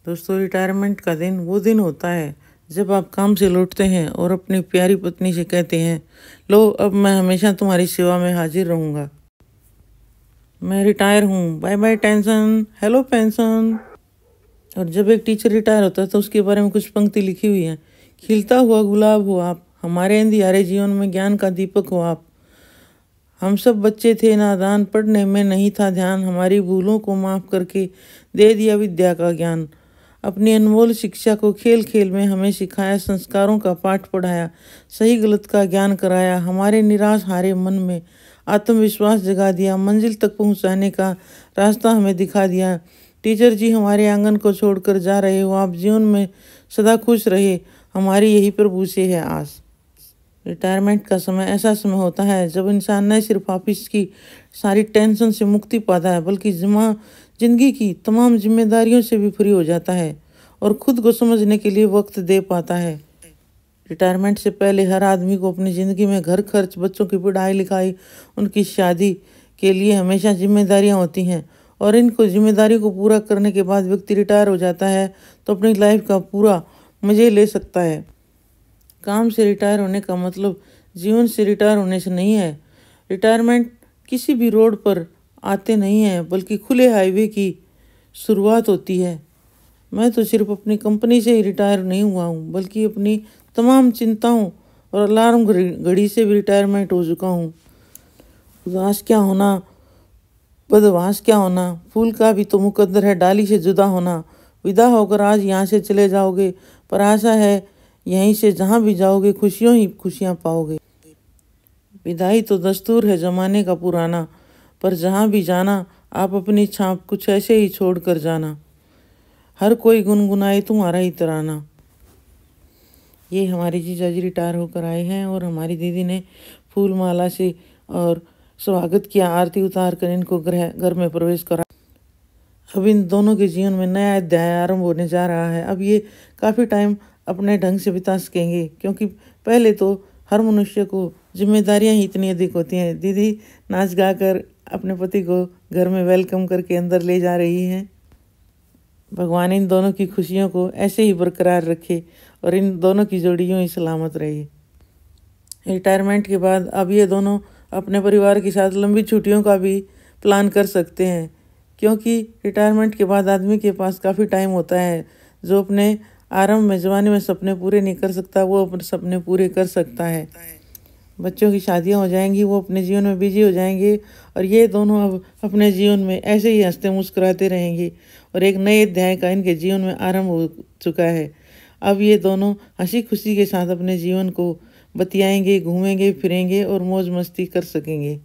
दोस्तों, रिटायरमेंट का दिन वो दिन होता है जब आप काम से लौटते हैं और अपनी प्यारी पत्नी से कहते हैं, लो अब मैं हमेशा तुम्हारी सेवा में हाजिर रहूंगा। मैं रिटायर हूँ, bye bye tension, hello pension. और जब एक टीचर रिटायर होता है तो उसके बारे में कुछ पंक्ति लिखी हुई है, खिलता हुआ गुलाब हो आप, हमारे अंधियारे जीवन में ज्ञान का दीपक हो आप। हम सब बच्चे थे नादान, पढ़ने में नहीं था ध्यान, हमारी भूलों को माफ़ करके दे दिया विद्या का ज्ञान। अपनी अनमोल शिक्षा को खेल खेल में हमें सिखाया, संस्कारों का पाठ पढ़ाया, सही गलत का ज्ञान कराया, हमारे निराश हारे मन में आत्मविश्वास जगा दिया, मंजिल तक पहुंचाने का रास्ता हमें दिखा दिया। टीचर जी, हमारे आंगन को छोड़कर जा रहे हो आप, जीवन में सदा खुश रहे, हमारी यही प्रभु से है आस। रिटायरमेंट का समय ऐसा समय होता है जब इंसान न सिर्फ ऑफिस की सारी टेंशन से मुक्ति पाता है, बल्कि जिंदगी की तमाम जिम्मेदारियों से भी फ्री हो जाता है और खुद को समझने के लिए वक्त दे पाता है। रिटायरमेंट से पहले हर आदमी को अपनी ज़िंदगी में घर खर्च, बच्चों की पढ़ाई लिखाई, उनकी शादी के लिए हमेशा जिम्मेदारियां होती हैं, और इनको जिम्मेदारियों को पूरा करने के बाद व्यक्ति रिटायर हो जाता है तो अपनी लाइफ का पूरा मज़े ले सकता है। काम से रिटायर होने का मतलब जीवन से रिटायर होने से नहीं है। रिटायरमेंट किसी भी रोड पर आते नहीं है, बल्कि खुले हाईवे की शुरुआत होती है। मैं तो सिर्फ अपनी कंपनी से ही रिटायर नहीं हुआ हूँ, बल्कि अपनी तमाम चिंताओं और अलार्म घड़ी से भी रिटायरमेंट हो चुका हूँ। उदास क्या होना, बदमाश क्या होना, फूल का भी तो मुकद्दर है डाली से जुदा होना। विदा होकर आज यहाँ से चले जाओगे, पर आशा है यहीं से जहाँ भी जाओगे खुशियों ही खुशियाँ पाओगे। विदाई तो दस्तूर है जमाने का पुराना, पर जहाँ भी जाना आप अपनी छाप कुछ ऐसे ही छोड़ कर जाना। हर कोई गुनगुनाए तुम्हारा ही तराना। ये हमारे जीजा जी रिटायर होकर आए हैं और हमारी दीदी ने फूल माला से और स्वागत किया, आरती उतार कर इनको घर में प्रवेश करा। अब इन दोनों के जीवन में नया अध्याय आरंभ होने जा रहा है। अब ये काफ़ी टाइम अपने ढंग से बिता सकेंगे, क्योंकि पहले तो हर मनुष्य को जिम्मेदारियां ही इतनी अधिक होती हैं। दीदी नाच गा कर अपने पति को घर में वेलकम करके अंदर ले जा रही हैं। भगवान इन दोनों की खुशियों को ऐसे ही बरकरार रखे और इन दोनों की जोड़ी यूं ही सलामत रहे। रिटायरमेंट के बाद अब ये दोनों अपने परिवार के साथ लंबी छुट्टियों का भी प्लान कर सकते हैं, क्योंकि रिटायरमेंट के बाद आदमी के पास काफ़ी टाइम होता है। जो अपने आरंभ में जवानी में सपने पूरे नहीं कर सकता, वो अपने सपने पूरे कर सकता है। बच्चों की शादियां हो जाएंगी, वो अपने जीवन में बिजी हो जाएंगे, और ये दोनों अब अपने जीवन में ऐसे ही हंसते मुस्कुराते रहेंगे और एक नए अध्याय का इनके जीवन में आरंभ हो चुका है। अब ये दोनों हंसी खुशी के साथ अपने जीवन को बतियाएंगे, घूमेंगे फिरेंगे और मौज मस्ती कर सकेंगे।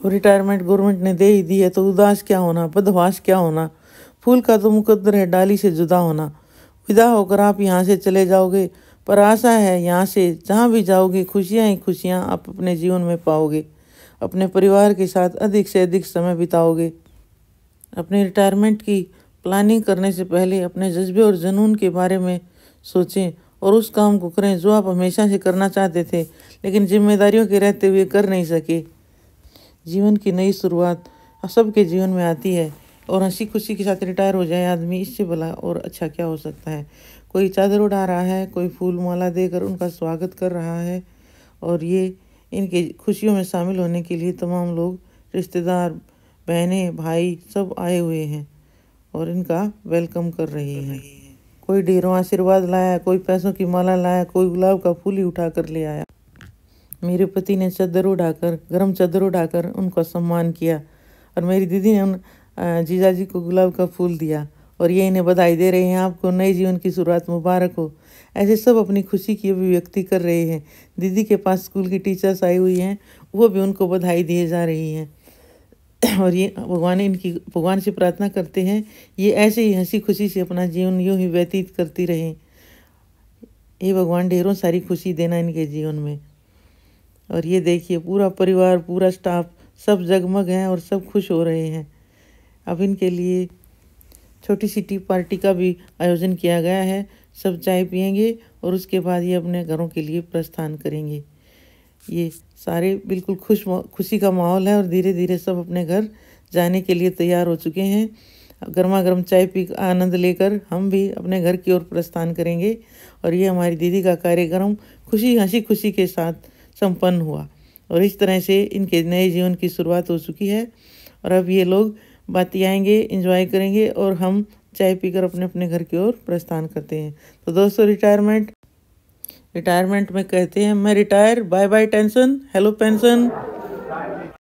और रिटायरमेंट गवर्नमेंट ने दे ही दी है, तो उदास क्या होना, बदमाश क्या होना, फूल का तो मुकद्दर है डाली से जुदा होना। विदा होकर आप यहाँ से चले जाओगे, पर आशा है यहाँ से जहाँ भी जाओगे खुशियाँ ही खुशियाँ आप अपने जीवन में पाओगे। अपने परिवार के साथ अधिक से अधिक समय बिताओगे। अपने रिटायरमेंट की प्लानिंग करने से पहले अपने जज्बे और जुनून के बारे में सोचें और उस काम को करें जो आप हमेशा से करना चाहते थे, लेकिन जिम्मेदारियों के रहते हुए कर नहीं सके। जीवन की नई शुरुआत सबके जीवन में आती है, और हंसी खुशी के साथ रिटायर हो जाए आदमी, इससे भला और अच्छा क्या हो सकता है। कोई चादर उड़ा रहा है, कोई फूल माला देकर उनका स्वागत कर रहा है, और ये इनके खुशियों में शामिल होने के लिए तमाम लोग, रिश्तेदार, बहनें, भाई सब आए हुए हैं और इनका वेलकम कर रहे हैं। कोई ढेरों आशीर्वाद लाया, कोई पैसों की माला लाया, कोई गुलाब का फूल ही उठा कर ले आया। मेरे पति ने गर्म चादर उठाकर उनका सम्मान किया, और मेरी दीदी ने उन जीजाजी को गुलाब का फूल दिया और ये इन्हें बधाई दे रहे हैं, आपको नए जीवन की शुरुआत मुबारक हो। ऐसे सब अपनी खुशी की अभिव्यक्ति कर रहे हैं। दीदी के पास स्कूल की टीचर्स आई हुई हैं, वो भी उनको बधाई दिए जा रही हैं। और ये भगवान से प्रार्थना करते हैं ये ऐसे ही हंसी खुशी से अपना जीवन यूँ ही व्यतीत करती रहें। ये भगवान ढेरों सारी खुशी देना इनके जीवन में। और ये देखिए पूरा परिवार, पूरा स्टाफ सब जगमग हैं और सब खुश हो रहे हैं। अब इनके लिए छोटी सी टी पार्टी का भी आयोजन किया गया है। सब चाय पियेंगे और उसके बाद ये अपने घरों के लिए प्रस्थान करेंगे। ये सारे बिल्कुल खुशी का माहौल है और धीरे धीरे सब अपने घर जाने के लिए तैयार हो चुके हैं। गर्मा गर्म चाय पी आनंद लेकर हम भी अपने घर की ओर प्रस्थान करेंगे। और ये हमारी दीदी का कार्यक्रम हंसी खुशी के साथ संपन्न हुआ और इस तरह से इनके नए जीवन की शुरुआत हो चुकी है। और अब ये लोग बाती आएंगे, एंजॉय करेंगे और हम चाय पीकर अपने अपने घर की ओर प्रस्थान करते हैं। तो दोस्तों, रिटायरमेंट में कहते हैं, मैं retire, bye bye tension, hello pension.